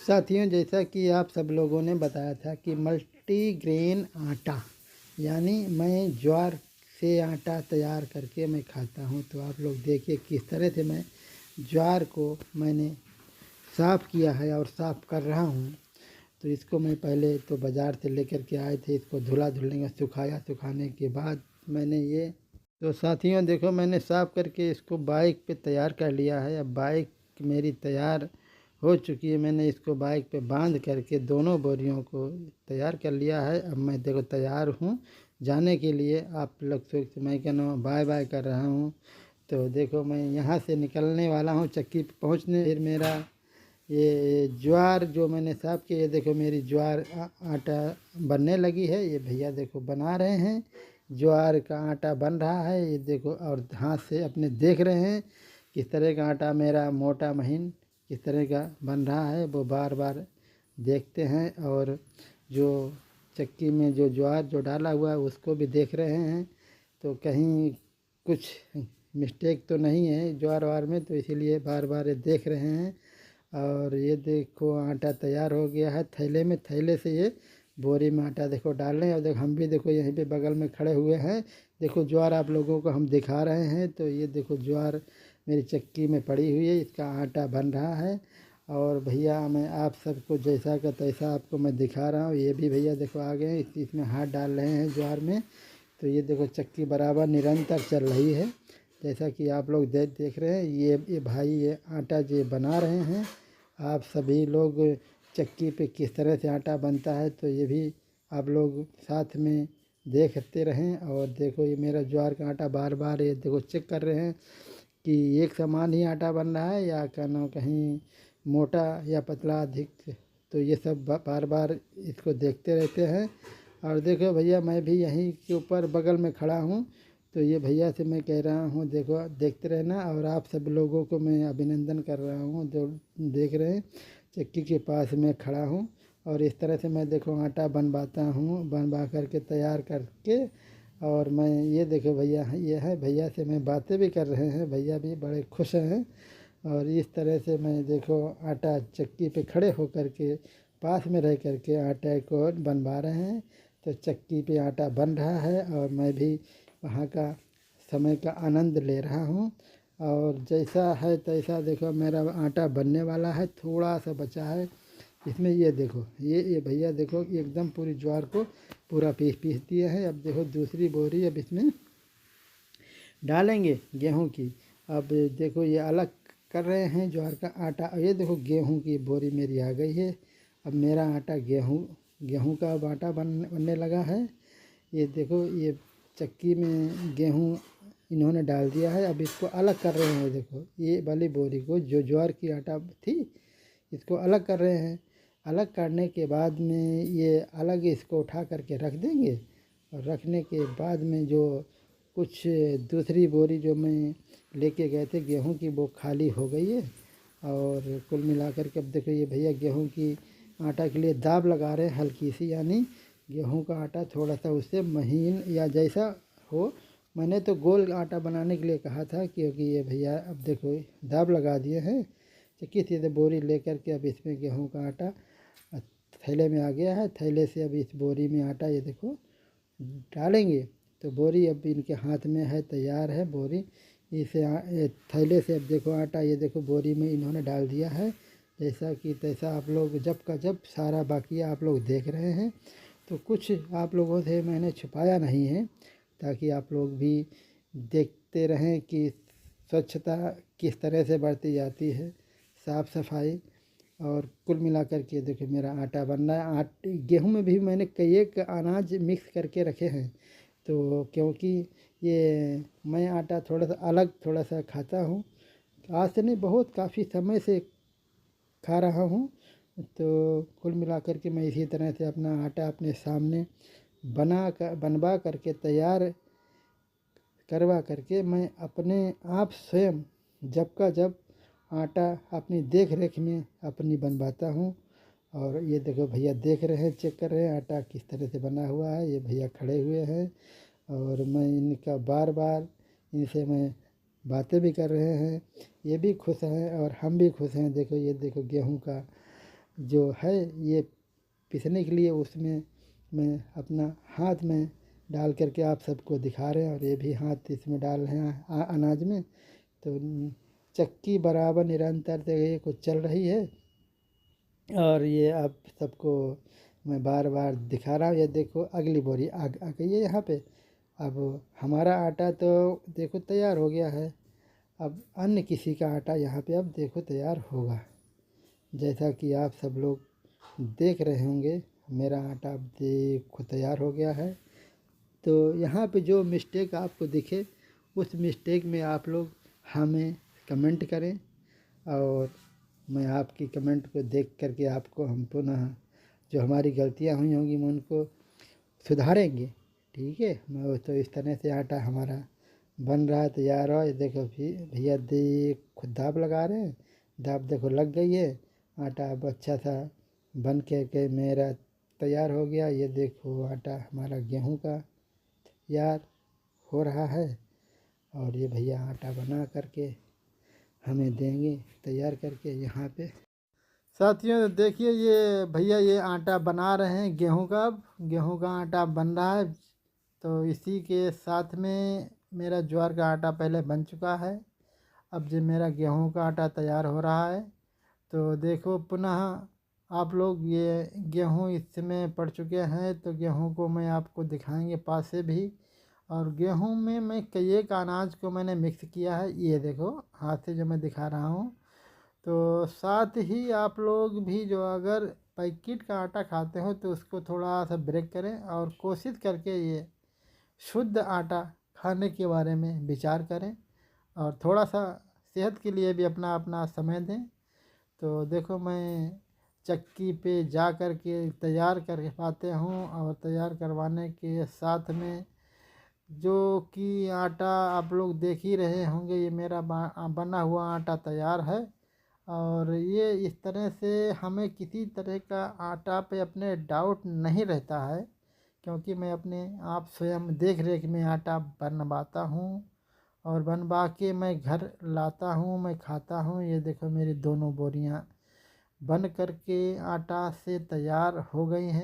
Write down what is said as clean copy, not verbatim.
साथियों, जैसा कि आप सब लोगों ने बताया था कि मल्टीग्रेन आटा यानी मैं ज्वार से आटा तैयार करके मैं खाता हूं। तो आप लोग देखिए किस तरह से मैं ज्वार को मैंने साफ़ किया है और साफ़ कर रहा हूं। तो इसको मैं पहले तो बाज़ार से लेकर के आए थे, इसको धुलने सुखाया। सुखाने के बाद मैंने ये तो साथियों देखो, मैंने साफ़ करके इसको बाइक पे तैयार कर लिया है। अब बाइक मेरी तैयार हो चुकी है। मैंने इसको बाइक पे बांध करके दोनों बोरियों को तैयार कर लिया है। अब मैं देखो तैयार हूँ जाने के लिए। आप लोग से मैं कहना बाय बाय कर रहा हूँ। तो देखो मैं यहाँ से निकलने वाला हूँ चक्की पे पहुँचने। फिर मेरा ये ज्वार जो मैंने साफ़ किया, ये देखो मेरी ज्वार आटा बनने लगी है। ये भैया देखो बना रहे हैं, ज्वार का आटा बन रहा है। ये देखो और हाथ से अपने देख रहे हैं किस तरह का आटा मेरा मोटा महीन किस तरह का बन रहा है, वो बार बार देखते हैं। और जो चक्की में जो ज्वार जो डाला हुआ है उसको भी देख रहे हैं। तो कहीं कुछ मिस्टेक तो नहीं है ज्वार वार में, तो इसीलिए बार बार ये देख रहे हैं। और ये देखो आटा तैयार हो गया है थैले में। थैले से ये बोरी में आटा देखो डाल रहे हैं। और देखो हम भी देखो यहीं पे बगल में खड़े हुए हैं। देखो ज्वार आप लोगों को हम दिखा रहे हैं। तो ये देखो ज्वार मेरी चक्की में पड़ी हुई है, इसका आटा बन रहा है। और भैया मैं आप सबको जैसा का तैसा आपको मैं दिखा रहा हूँ। ये भी भैया देखो आ गए हैं, इसमें हाथ डाल रहे हैं ज्वार में। तो ये देखो चक्की बराबर निरंतर चल रही है जैसा कि आप लोग देख रहे हैं। ये भाई ये आटा जो बना रहे हैं। आप सभी लोग चक्की पे किस तरह से आटा बनता है तो ये भी आप लोग साथ में देखते रहें। और देखो ये मेरा ज्वार का आटा बार बार ये देखो चेक कर रहे हैं कि एक समान ही आटा बन रहा है या कहीं मोटा या पतला अधिक। तो ये सब बार बार इसको देखते रहते हैं। और देखो भैया मैं भी यहीं के ऊपर बगल में खड़ा हूँ। तो ये भैया से मैं कह रहा हूँ देखो देखते रहना। और आप सब लोगों को मैं अभिनंदन कर रहा हूँ जो देख रहे हैं। चक्की के पास मैं खड़ा हूँ और इस तरह से मैं देखो आटा बनवाता हूँ, बनवा करके तैयार करके। और मैं ये देखो भैया ये है, भैया से मैं बातें भी कर रहे हैं, भैया भी बड़े खुश हैं। और इस तरह से मैं देखो आटा चक्की पे खड़े होकर के पास में रह करके आटे को बनवा रहे हैं। तो चक्की पे आटा बन रहा है और मैं भी वहाँ का समय का आनंद ले रहा हूँ। और जैसा है तैसा देखो मेरा आटा बनने वाला है, थोड़ा सा बचा है इसमें। ये देखो ये भैया देखो एकदम पूरी ज्वार को पूरा पीस दिए हैं। अब देखो दूसरी बोरी अब इसमें डालेंगे गेहूं की। अब देखो ये अलग कर रहे हैं ज्वार का आटा। ये देखो गेहूं की बोरी मेरी आ गई है। अब मेरा आटा गेहूं का अब आटा बनने लगा है। ये देखो ये चक्की में गेहूं इन्होंने डाल दिया है। अब इसको अलग कर रहे हैं। देखो ये वाली बोरी को जो ज्वार की आटा थी इसको अलग कर रहे हैं। अलग करने के बाद में ये अलग इसको उठा करके रख देंगे। और रखने के बाद में जो कुछ दूसरी बोरी जो मैं लेके गए थे गेहूं की वो खाली हो गई है। और कुल मिलाकर के अब देखो ये भैया गेहूं की आटा के लिए दाब लगा रहे हैं हल्की सी, यानी गेहूं का आटा थोड़ा सा उससे महीन या जैसा हो। मैंने तो गोल आटा बनाने के लिए कहा था क्योंकि ये भैया अब देखो दाब लगा दिए हैं। चक्की से बोरी लेकर के अब इसमें गेहूं का आटा थैले में आ गया है। थैले से अब इस बोरी में आटा ये देखो डालेंगे। तो बोरी अब इनके हाथ में है, तैयार है बोरी। इसे थैले से अब देखो आटा ये देखो बोरी में इन्होंने डाल दिया है। जैसा कि तैसा आप लोग जब का जब सारा बाकी आप लोग देख रहे हैं। तो कुछ आप लोगों से मैंने छुपाया नहीं है ताकि आप लोग भी देखते रहें कि स्वच्छता किस तरह से बढ़ती जाती है, साफ़ सफाई। और कुल मिलाकर के देखो मेरा आटा बन रहा है। गेहूं में भी मैंने कई एक अनाज मिक्स करके रखे हैं। तो क्योंकि ये मैं आटा थोड़ा सा खाता हूँ, आज से नहीं बहुत काफ़ी समय से खा रहा हूँ। तो कुल मिलाकर के मैं इसी तरह से अपना आटा अपने सामने बनवा करके तैयार करवा करके मैं अपने आप स्वयं जब आटा अपनी देख रेख में अपनी बनवाता हूँ। और ये देखो भैया देख रहे हैं, चेक कर रहे हैं आटा किस तरह से बना हुआ है। ये भैया खड़े हुए हैं और मैं इनका बार बार इनसे मैं बातें भी कर रहे हैं। ये भी खुश हैं और हम भी खुश हैं। देखो ये देखो गेहूं का जो है ये पीसने के लिए, उसमें मैं अपना हाथ में डाल करके आप सबको दिखा रहे हैं, और ये भी हाथ इसमें डाल रहे हैं अनाज में। तो चक्की बराबर निरंतर ये कुछ चल रही है, और ये आप सबको मैं बार बार दिखा रहा हूँ। ये देखो अगली बोरी आ गई है यहाँ पे। अब हमारा आटा तो देखो तैयार हो गया है, अब अन्य किसी का आटा यहाँ पे अब देखो तैयार होगा। जैसा कि आप सब लोग देख रहे होंगे, मेरा आटा अब देखो तैयार हो गया है। तो यहाँ पे जो मिस्टेक आपको दिखे, उस मिस्टेक में आप लोग हमें कमेंट करें, और मैं आपकी कमेंट को देख करके आपको हम पुनः जो हमारी गलतियाँ हुई होंगी मैं उनको सुधारेंगे। ठीक है, मैं तो इस तरह से आटा हमारा बन रहा है, तैयार हो। ये देखो भैया देखो दाब लगा रहे हैं, दाब देखो लग गई है। आटा अब अच्छा सा बन के मेरा तैयार हो गया। ये देखो आटा हमारा गेहूं का तैयार हो रहा है, और ये भैया आटा बना करके हमें देंगे तैयार करके यहाँ पे। साथियों देखिए, ये भैया ये आटा बना रहे हैं गेहूं का। अब गेहूं का आटा बन रहा है, तो इसी के साथ में मेरा ज्वार का आटा पहले बन चुका है। अब जो मेरा गेहूं का आटा तैयार हो रहा है, तो देखो पुनः आप लोग ये गेहूं इसमें पड़ चुके हैं, तो गेहूं को मैं आपको दिखाएंगे पास से भी। और गेहूं में मैं कई एक अनाज को मैंने मिक्स किया है, ये देखो हाथ से जो मैं दिखा रहा हूँ। तो साथ ही आप लोग भी जो अगर पैकेट का आटा खाते हो तो उसको थोड़ा सा ब्रेक करें, और कोशिश करके ये शुद्ध आटा खाने के बारे में विचार करें, और थोड़ा सा सेहत के लिए भी अपना अपना समय दें। तो देखो मैं चक्की पे जा कर के तैयार कर पाते हूँ, और तैयार करवाने के साथ में जो कि आटा आप लोग देख ही रहे होंगे, ये मेरा बना हुआ आटा तैयार है। और ये इस तरह से हमें किसी तरह का आटा पे अपने डाउट नहीं रहता है, क्योंकि मैं अपने आप स्वयं देख रेख में आटा बनवाता हूँ, और बनवा के मैं घर लाता हूँ, मैं खाता हूँ। ये देखो मेरी दोनों बोरियाँ बन करके आटा से तैयार हो गई हैं।